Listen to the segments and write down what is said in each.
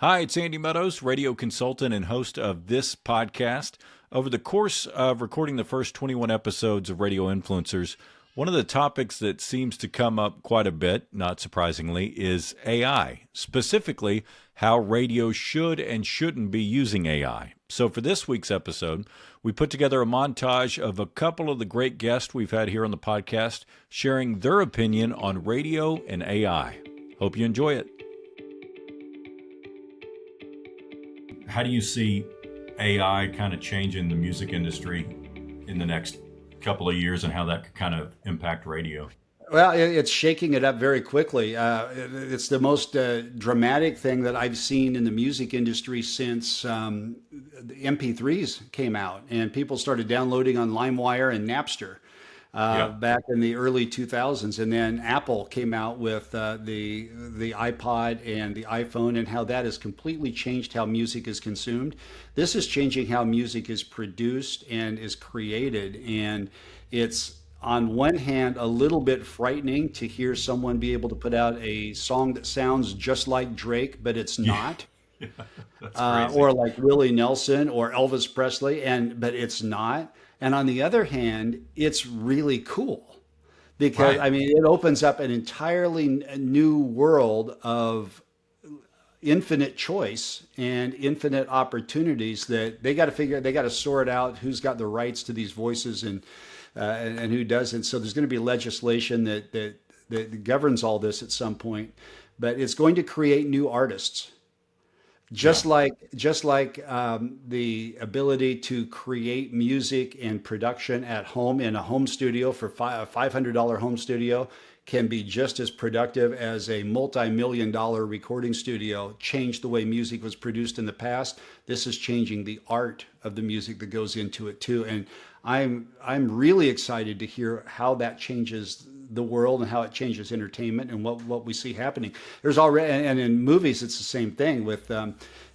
Hi, it's Andy Meadows, radio consultant and host of this podcast. Over the course of recording the first 21 episodes of Radio Influencers, one of the topics that seems to come up quite a bit, not surprisingly, is AI, specifically how radio should and shouldn't be using AI. So for this week's episode, we put together a montage of a couple of the great guests we've had here on the podcast sharing their opinion on radio and AI. Hope you enjoy it. How do you see AI kind of changing the music industry in the next couple of years and how that could kind of impact radio? Well, it's shaking it up very quickly. It's the most dramatic thing that I've seen in the music industry since the MP3s came out and people started downloading on LimeWire and Napster back in the early 2000s. And then Apple came out with the iPod and the iPhone, and how that has completely changed how music is consumed. This is changing how music is produced and is created. And it's, on one hand, a little bit frightening to hear someone be able to put out a song that sounds just like Drake, but it's not. Yeah, that's crazy. Or like Willie Nelson or Elvis Presley, but it's not. And on the other hand, it's really cool because, Right. I mean, it opens up an entirely new world of infinite choice and infinite opportunities that they got to sort out who's got the rights to these voices and who doesn't. So there's going to be legislation that governs all this at some point, but it's going to create new artists. Just Yeah. like the ability to create music and production at home in a home studio for a $500 home studio can be just as productive as a multi-million-dollar recording studio changed the way music was produced in the past. This is changing the art of the music that goes into it too. And I'm really excited to hear how that changes the world and how it changes entertainment and what we see happening. There's already, and in movies, it's the same thing with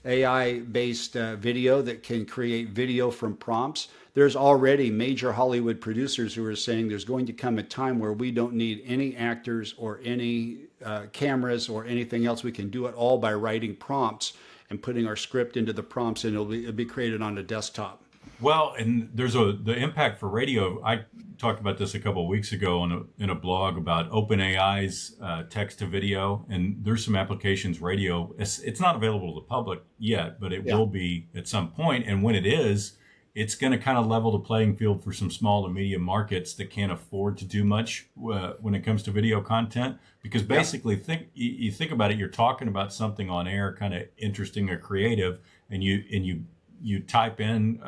AI-based video that can create video from prompts. There's already major Hollywood producers who are saying there's going to come a time where we don't need any actors or any cameras or anything else. We can do it all by writing prompts and putting our script into the prompts, and it'll be created on a desktop. Well, and there's the impact for radio. I talked about this a couple of weeks ago in a blog about OpenAI's text to video, and there's some applications radio. It's not available to the public yet, but it will be at some point. And when it is, it's going to kind of level the playing field for some small and medium markets that can't afford to do much when it comes to video content. Because basically, you think about it, you're talking about something on air, kind of interesting or creative, and you type in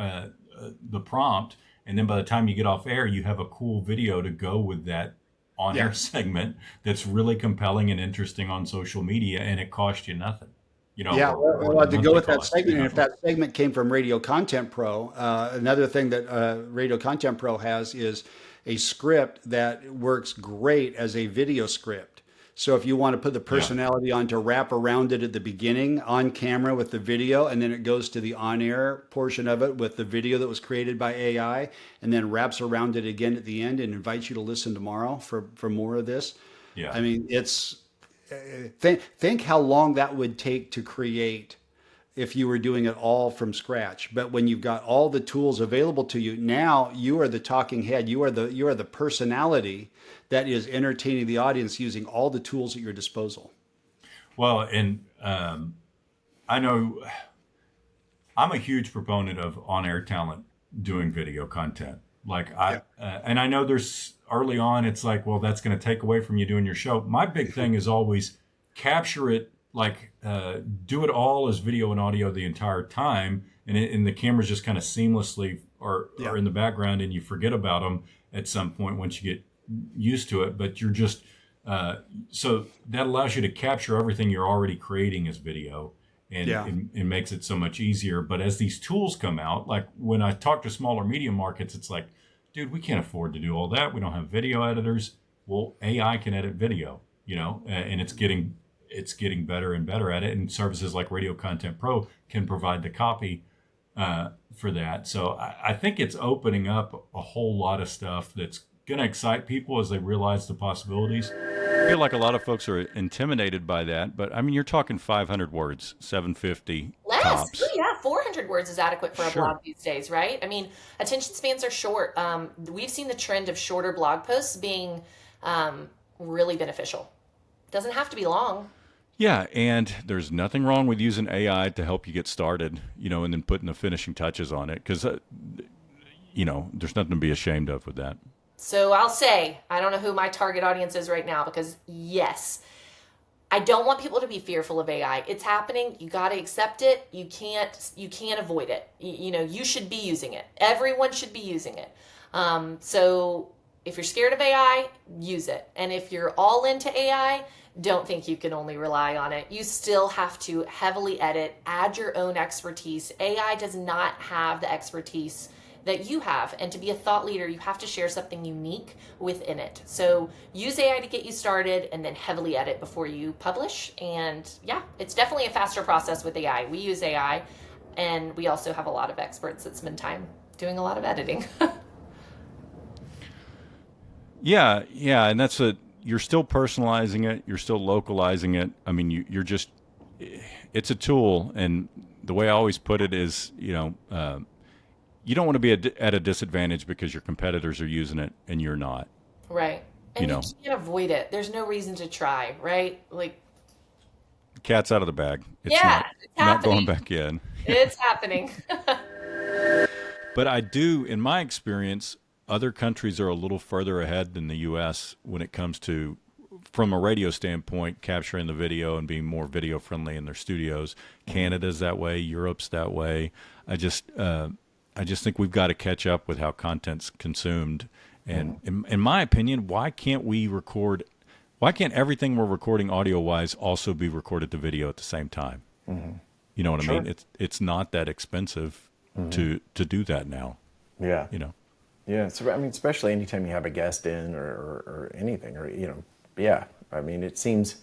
the prompt, and then by the time you get off air, you have a cool video to go with that on-air segment that's really compelling and interesting on social media, and it costs you nothing. Well, to go with that segment, and if that segment came from Radio Content Pro, another thing that Radio Content Pro has is a script that works great as a video script. So if you want to put the personality on to wrap around it at the beginning on camera with the video, and then it goes to the on-air portion of it with the video that was created by AI, and then wraps around it again at the end and invites you to listen tomorrow for more of this. Yeah. I mean, think how long that would take to create if you were doing it all from scratch. But when you've got all the tools available to you, now you are the talking head. You are the personality that is entertaining the audience using all the tools at your disposal. Well, and I know I'm a huge proponent of on-air talent doing video content. And I know there's early on, it's like, well, that's going to take away from you doing your show. My big thing is always capture it, do it all as video and audio the entire time. And the cameras just kind of seamlessly are in the background, and you forget about them at some point once you get used to it. But you're just, so that allows you to capture everything you're already creating as video. And makes it so much easier. But as these tools come out, like when I talk to smaller medium markets, it's like, dude, we can't afford to do all that. We don't have video editors. Well, AI can edit video, and it's getting better and better at it. And services like Radio Content Pro can provide the copy for that. So I think it's opening up a whole lot of stuff that's going to excite people as they realize the possibilities. feel like a lot of folks are intimidated by that, but I mean, you're talking 500 words, 750 Less. tops. Oh, yeah, 400 words is adequate for a Sure. blog these days, right? I mean, attention spans are short. We've seen the trend of shorter blog posts being really beneficial. Doesn't have to be long. Yeah, and there's nothing wrong with using AI to help you get started, and then putting the finishing touches on it, because, there's nothing to be ashamed of with that. So I'll say, I don't know who my target audience is right now because, yes, I don't want people to be fearful of AI. It's happening. You got to accept it. You can't avoid it. You should be using it. Everyone should be using it. So if you're scared of AI, use it. And if you're all into AI, don't think you can only rely on it. You still have to heavily edit, add your own expertise. AI does not have the expertise that you have. And to be a thought leader, you have to share something unique within it. So use AI to get you started and then heavily edit before you publish. And yeah, it's definitely a faster process with AI. We use AI, and we also have a lot of experts that spend time doing a lot of editing. Yeah, and you're still personalizing it, you're still localizing it. I mean, it's a tool, and the way I always put it is, you don't want to be at a disadvantage because your competitors are using it and you're not. Right. And you can't avoid it. There's no reason to try, right? Like, the cat's out of the bag. It's not going back in. It's happening. But I do, in my experience, other countries are a little further ahead than the U.S. when it comes to, from a radio standpoint, capturing the video and being more video friendly in their studios. Canada's that way. Europe's that way. I just think we've got to catch up with how content's consumed. And in my opinion, why can't everything we're recording audio-wise also be recorded to video at the same time? Mm-hmm. You know what I mean? It's not that expensive to do that now. Yeah. Yeah. So, I mean, especially anytime you have a guest in or anything, yeah. I mean, it seems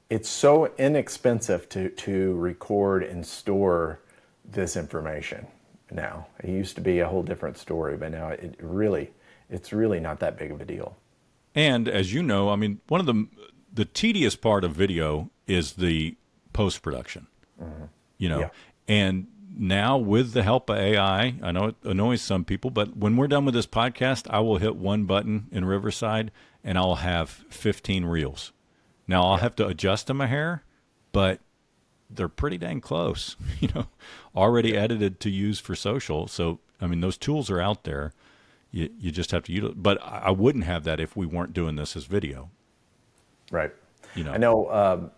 it's so inexpensive to record and store this information now. It used to be a whole different story, but now it's really not that big of a deal. And as you know, I mean, one of the tedious part of video is the post-production, and now with the help of AI, I know it annoys some people, but when we're done with this podcast, I will hit one button in Riverside and I'll have 15 reels. Now I'll have to adjust them a hair, but they're pretty dang close, already edited to use for social. So, I mean, those tools are out there. You just have to use it. But I wouldn't have that if we weren't doing this as video. Right. I know,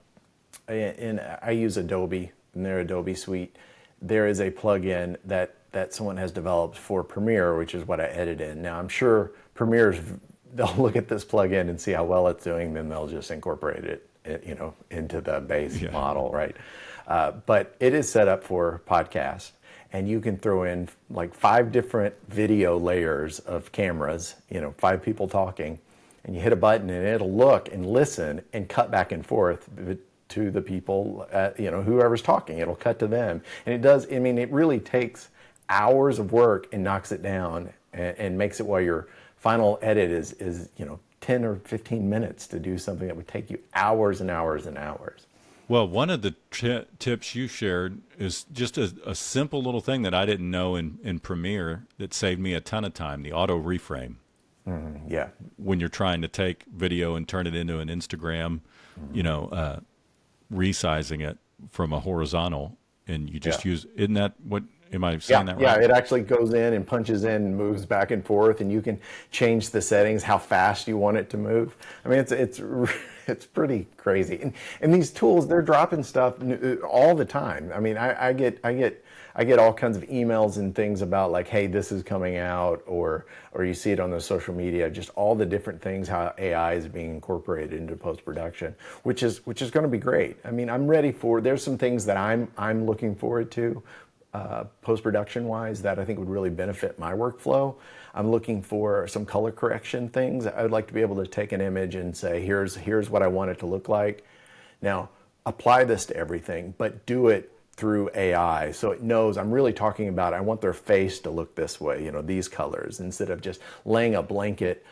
and I use Adobe in their Adobe suite. There is a plugin that someone has developed for Premiere, which is what I edit in. Now, I'm sure they'll look at this plugin and see how well it's doing, then they'll just incorporate it, into the base model, right? But it is set up for podcasts, and you can throw in like 5 different video layers of cameras, 5 people talking, and you hit a button and it'll look and listen and cut back and forth to the people, whoever's talking. It'll cut to them. And it does, I mean, it really takes hours of work and knocks it down and makes it while your final edit is 10 or 15 minutes to do something that would take you hours and hours and hours. Well, one of the tips you shared is just a simple little thing that I didn't know in Premiere that saved me a ton of time, the auto reframe. Yeah. When you're trying to take video and turn it into an Instagram, resizing it from a horizontal, and you just use, isn't that what, am I saying that right? Yeah, it actually goes in and punches in and moves back and forth, and you can change the settings, how fast you want it to move. I mean, it's pretty crazy. And these tools, they're dropping stuff all the time. I mean, I get all kinds of emails and things about like, hey, this is coming out, or you see it on the social media, just all the different things, how AI is being incorporated into post-production, which is going to be great. I mean, there's some things that I'm looking forward to post-production wise that I think would really benefit my workflow. I'm looking for some color correction things. I would like to be able to take an image and say, here's what I want it to look like. Now, apply this to everything, but do it through AI, so it knows I'm really talking about, I want their face to look this way, these colors, instead of just laying a blanket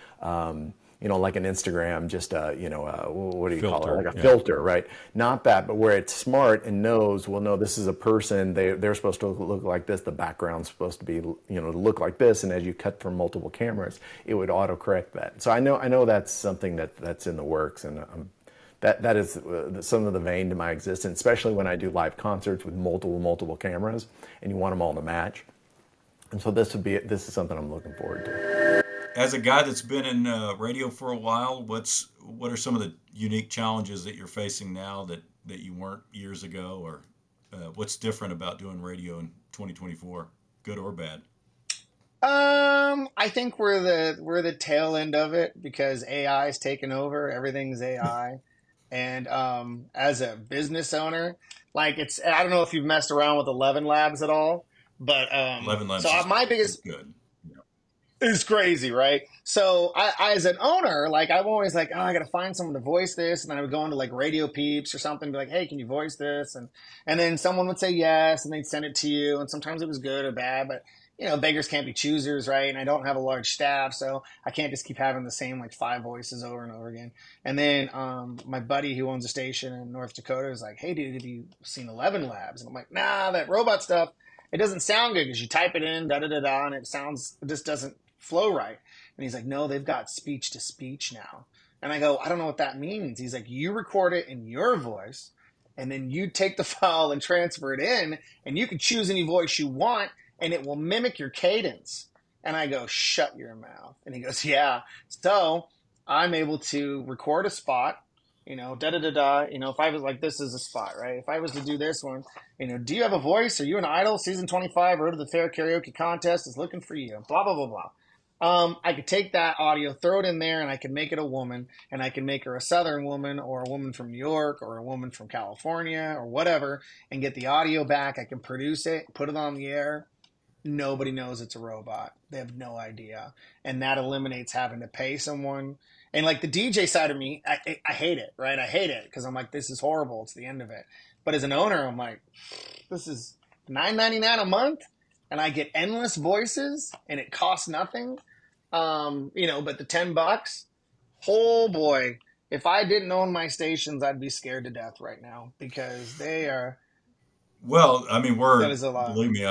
like an Instagram, just what do you call Filter, it? Like a yeah. filter, right? Not that, but where it's smart and knows, well, no, this is a person. They're supposed to look like this. The background's supposed to be, look like this. And as you cut from multiple cameras, it would autocorrect that. So I know that's something that's in the works, and that is some of the vein to my existence, especially when I do live concerts with multiple cameras, and you want them all to match. And so this is something I'm looking forward to. As a guy that's been in radio for a while, what are some of the unique challenges that you're facing now that you weren't years ago, or what's different about doing radio in 2024, good or bad? I think we're the tail end of it because AI is taking over. Everything's AI. And as a business owner, like I don't know if you've messed around with 11 Labs at all, but 11 Labs so my is biggest good. Yeah. it's crazy, right? So I as an owner, like I'm always like, oh, I got to find someone to voice this, and then I would go into like Radio Peeps or something, and be like, hey, can you voice this? And then someone would say yes, and they'd send it to you, and sometimes it was good or bad, but beggars can't be choosers, right? And I don't have a large staff, so I can't just keep having the same like 5 voices over and over again. And then my buddy who owns a station in North Dakota is like, hey, dude, have you seen 11 Labs? And I'm like, nah, that robot stuff, it doesn't sound good because you type it in, da da da da, and it just doesn't flow right. And he's like, no, they've got speech to speech now. And I go, I don't know what that means. He's like, you record it in your voice, and then you take the file and transfer it in, and you can choose any voice you want, and it will mimic your cadence. And I go, shut your mouth. And he goes, yeah. So I'm able to record a spot, da-da-da-da. If I was like, this is a spot, right? If I was to do this one, do you have a voice? Are you an idol? Season 25, Road to the Fair Karaoke Contest is looking for you. Blah, blah, blah, blah. I could take that audio, throw it in there, and I can make it a woman, and I can make her a Southern woman or a woman from New York or a woman from California or whatever, and get the audio back. I can produce it, put it on the air. Nobody knows it's a robot. They have no idea. And that eliminates having to pay someone. And like the DJ side of me, I hate it, right? I hate it because I'm like, this is horrible. It's the end of it. But as an owner, I'm like, this is $9.99 a month, and I get endless voices, and it costs nothing. But the $10, oh boy, if I didn't own my stations, I'd be scared to death right now because they are. Well, I mean, That is a lot. believe me,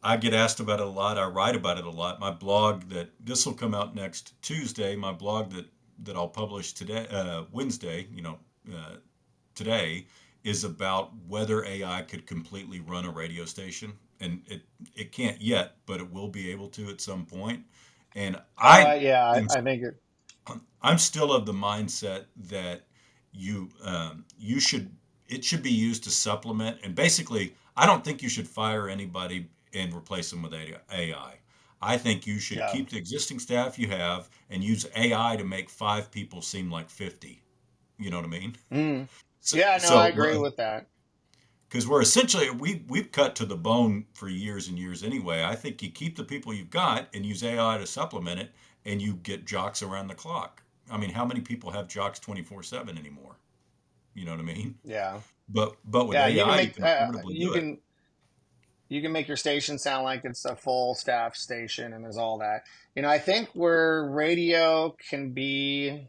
I get asked about it a lot. I write about it a lot. My blog this will come out next Tuesday. My blog that I'll publish today, Wednesday, today, is about whether AI could completely run a radio station. And it can't yet, but it will be able to at some point. And I think I'm still of the mindset that it should be used to supplement. And basically, I don't think you should fire anybody and replace them with AI. I think you should keep the existing staff you have and use AI to make 5 people seem like 50. You know what I mean? Mm. So, Yeah, no, I so agree with that. because we're essentially we've cut to the bone for years and years anyway. I think you keep the people you've got and use AI to supplement it, and you get jocks around the clock. I mean, how many people have jocks 24/7 anymore? You know what I mean? Yeah. But with Yeah, AI, you can affordably do it. you can make your station sound like it's a full staff station and there's all that. I think where radio can be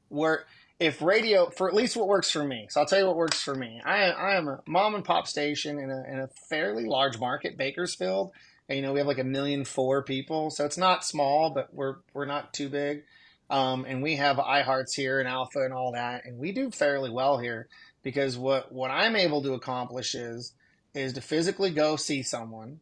where if radio for at least what works for me. So I'll tell you what works for me. I am a mom and pop station in a fairly large market, Bakersfield. And, we have like 1,000,004 people, so it's not small, but we're not too big. And we have iHearts here and Alpha and all that, and we do fairly well here because what I'm able to accomplish is to physically go see someone,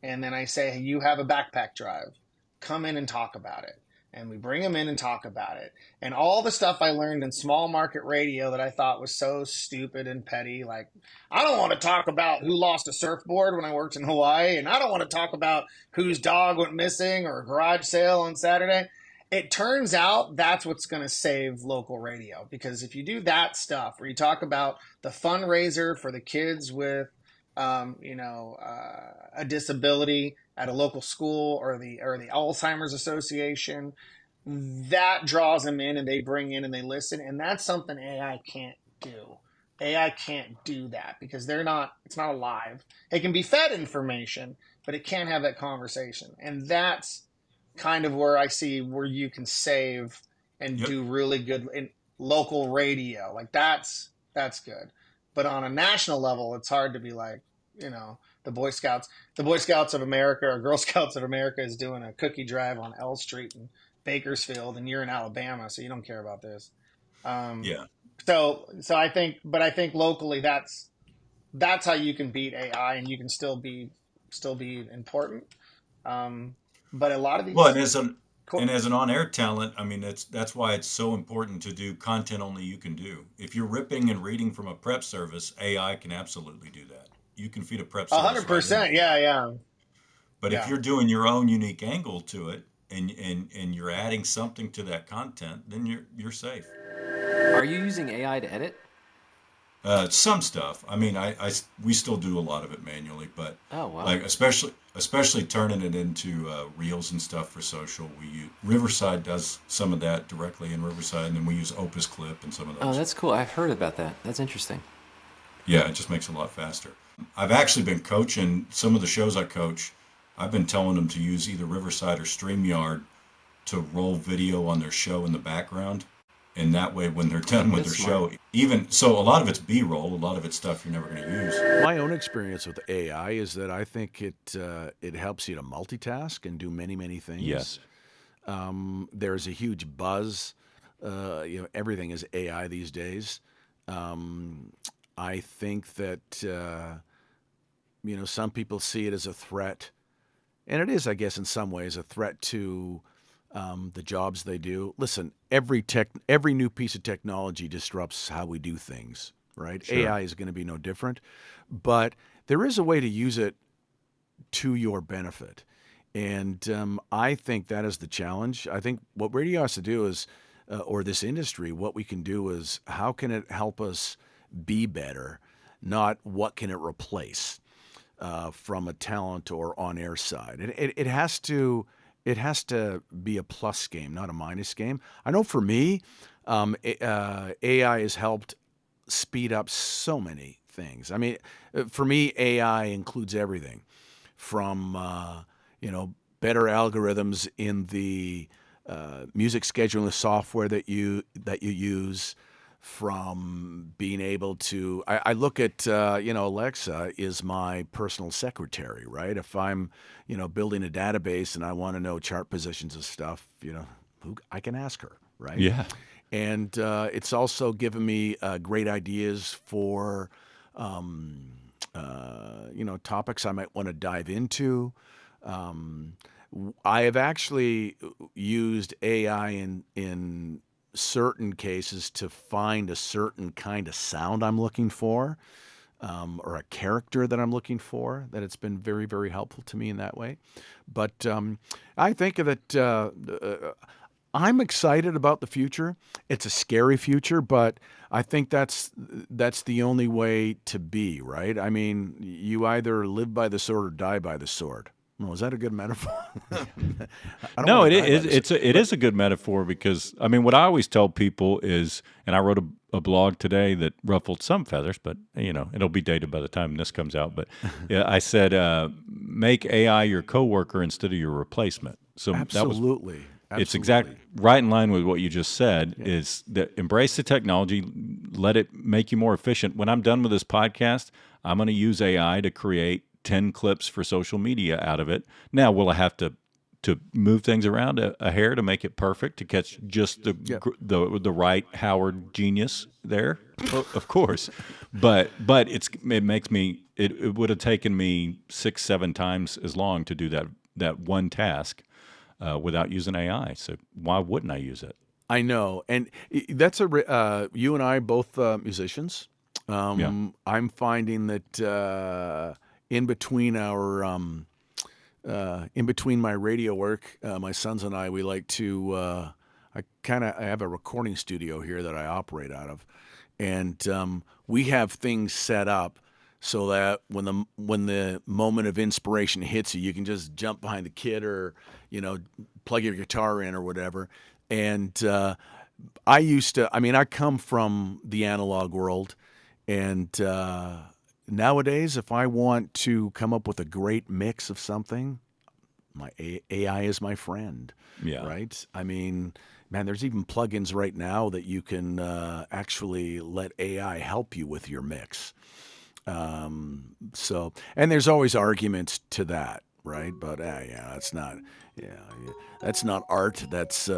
and then I say, hey, you have a backpack drive, come in and talk about it. And we bring them in and talk about it. And all the stuff I learned in small market radio that I thought was so stupid and petty, like I don't want to talk about who lost a surfboard when I worked in Hawaii, and I don't want to talk about whose dog went missing or a garage sale on Saturday. It turns out that's what's going to save local radio, because if you do that stuff where you talk about the fundraiser for the kids with a disability at a local school or the Alzheimer's Association, that draws them in and they bring in and they listen. And that's something AI can't do. AI can't do that because it's not alive. It can be fed information, but it can't have that conversation. And that's kind of where I see where you can save and Yep. do really good in local radio. Like that's good. But on a national level, it's hard to be like, the Boy Scouts of America or Girl Scouts of America is doing a cookie drive on L Street in Bakersfield, and you're in Alabama, so you don't care about this. Um, Yeah. so I think locally that's how you can beat AI, and you can still be important. Um, but a lot of Well, these, and as an on-air talent, I mean, that's why it's so important to do content only you can do. If you're ripping and reading from a prep service, AI can absolutely do that. You can feed a prep service right into 100%, yeah, AI. yeah, But if yeah. you're doing your own unique angle to it, and you're adding something to that content, then you're safe. Are you using AI to edit? Some stuff. I mean, we still do a lot of it manually, but Oh, wow. like especially turning it into reels and stuff for social. Riverside does some of that directly in Riverside, and then we use Opus Clip and some of those. Oh, that's cool. I've heard about that. That's interesting. Yeah, it just makes it a lot faster. I've actually been coaching some of the shows I coach. I've been telling them to use either Riverside or StreamYard to roll video on their show in the background. And that way, when they're done with their show, so a lot of it's B-roll, a lot of it's stuff you're never going to use. My own experience with AI is that I think it helps you to multitask and do many things. Yes. There's a huge buzz. Everything is AI these days. I think that some people see it as a threat, and it is, I guess, in some ways, a threat to the jobs they do. Listen, every new piece of technology disrupts how we do things, right? Sure. AI is going to be no different, but there is a way to use it to your benefit. And I think that is the challenge. I think what radio has to do is, or this industry, what we can do is how can it help us be better, not what can it replace from a talent or on-air side. It has to be a plus game, not a minus game. I know for me, AI has helped speed up so many things. I mean, for me, AI includes everything from, better algorithms in the music scheduling software that you use, from being able to, I look at, Alexa is my personal secretary, right? If I'm, building a database and I want to know chart positions of stuff, I can ask her, right? Yeah. And it's also given me great ideas for, topics I might want to dive into. I have actually used AI in certain cases to find a certain kind of sound I'm looking for, or a character that I'm looking for, that it's been very, very helpful to me in that way. But I think that I'm excited about the future. It's a scary future, but I think that's the only way to be, right? I mean, you either live by the sword or die by the sword. No, is that a good metaphor? No, it is a good metaphor, because I mean, what I always tell people is, and I wrote a blog today that ruffled some feathers, but it'll be dated by the time this comes out. But yeah, I said, make AI your coworker instead of your replacement. So Absolutely. It's exact right in line with what you just said. Yeah. Is that embrace the technology, let it make you more efficient. When I'm done with this podcast, I'm going to use AI to create 10 clips for social media out of it. Now, will I have to move things around a hair to make it perfect, to catch just the right Howard genius there? Of course, but it makes me, it would have taken me 6-7 times as long to do that one task without using AI. So why wouldn't I use it? I know, and that's you and I both musicians. I'm finding that in between my radio work, my sons and I, we like to, I have a recording studio here that I operate out of, and we have things set up so that when the moment of inspiration hits you, you can just jump behind the kit, or plug your guitar in or whatever. And I come from the analog world, and nowadays, if I want to come up with a great mix of something, my AI is my friend. Yeah. Right? I mean, man, there's even plugins right now that you can actually let AI help you with your mix. So, and there's always arguments to that, right? But yeah, that's not, that's not art. That's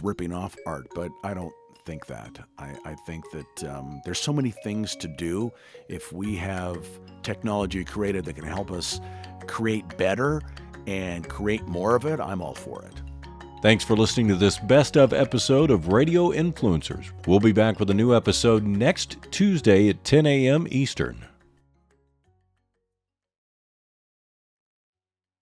ripping off art. But I don't think that. I think that there's so many things to do. If we have technology created that can help us create better and create more of it, I'm all for it. Thanks for listening to this best of episode of Radio Influencers. We'll be back with a new episode next Tuesday at 10 a.m. Eastern.